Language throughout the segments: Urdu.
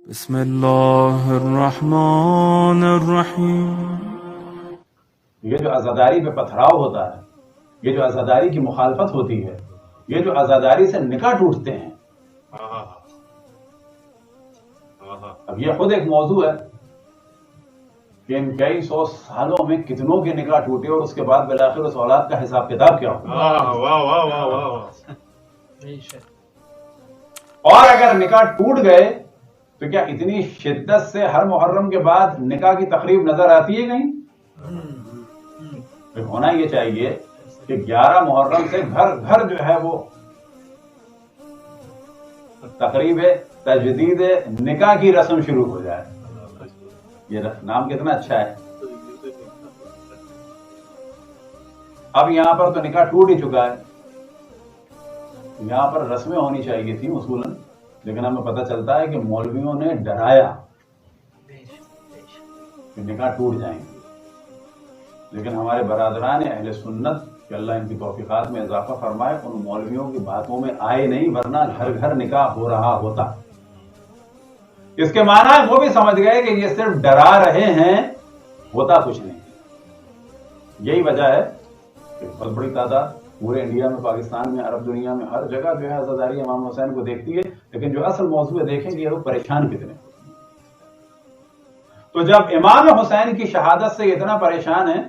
بسم اللہ الرحمن الرحیم۔ یہ جو عزاداری پہ پتھراؤ ہوتا ہے، یہ جو عزاداری کی مخالفت ہوتی ہے، یہ جو عزاداری سے نکاح ٹوٹتے ہیں، اب یہ خود ایک موضوع ہے کہ ان کئی سو سالوں میں کتنوں کے نکاح ٹوٹے اور اس کے بعد بالآخر اس اولاد کا حساب کتاب کیا ہوا۔ اور اگر نکاح ٹوٹ گئے تو کیا اتنی شدت سے ہر محرم کے بعد نکاح کی تقریب نظر آتی ہے کہیں؟ ہونا یہ چاہیے کہ 11 محرم سے گھر گھر جو ہے وہ تقریب تجدید نکاح کی رسم شروع ہو جائے۔ یہ نام کتنا اچھا ہے۔ اب یہاں پر تو نکاح ٹوٹ ہی چکا ہے، یہاں پر رسمیں ہونی چاہیے تھی اصولاً، لیکن ہمیں پتہ چلتا ہے کہ مولویوں نے ڈرایا کہ نکاح ٹوٹ جائیں گے، لیکن ہمارے برادران اہل سنت کہ اللہ ان کی توفیقات میں اضافہ فرمائے، ان مولویوں کی باتوں میں آئے نہیں، ورنہ گھر گھر نکاح ہو رہا ہوتا۔ اس کے معنی وہ بھی سمجھ گئے کہ یہ صرف ڈرا رہے ہیں، ہوتا کچھ نہیں۔ یہی وجہ ہے کہ بہت بڑی تعداد پورے انڈیا میں، پاکستان میں، عرب دنیا میں ہر جگہ جو ہے عزاداری امام حسین کو دیکھتی ہے، لیکن جو اصل موضوع ہے دیکھیں کہ یہ لوگ پریشان کتنے ہیں۔ تو جب امام حسین کی شہادت سے اتنا پریشان ہیں،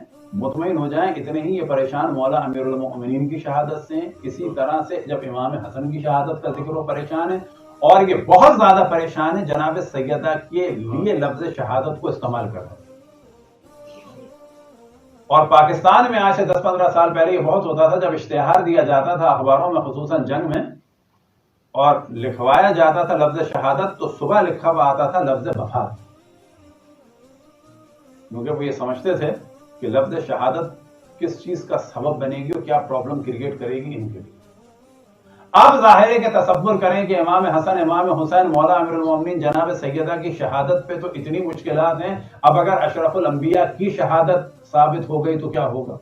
مطمئن ہو جائیں اتنے ہی یہ پریشان مولا امیر المؤمنین کی شہادت سے ہیں۔ اسی طرح سے جب امام حسن کی شہادت کا ذکر ہو پریشان ہے، اور یہ بہت زیادہ پریشان ہے جناب سیدہ کے لیے لفظ شہادت کو استعمال کر رہے ہیں۔ اور پاکستان میں آج سے 10-15 سال پہلے یہ بہت ہوتا تھا، جب اشتہار دیا جاتا تھا اخباروں میں خصوصاً جنگ میں، اور لکھوایا جاتا تھا لفظ شہادت، تو صبح لکھا ہوا آتا تھا لفظ وفات، کیونکہ وہ یہ سمجھتے تھے کہ لفظ شہادت کس چیز کا سبب بنے گی اور کیا پرابلم کریٹ کرے گی ان کے لیے۔ اب ظاہر ہے کہ تصور کریں کہ امام حسن، امام حسین، مولا امیر المومنین جناب سیدہ کی شہادت پہ تو اتنی مشکلات ہیں، اب اگر اشرف الانبیاء کی شہادت ثابت ہو گئی تو کیا ہوگا؟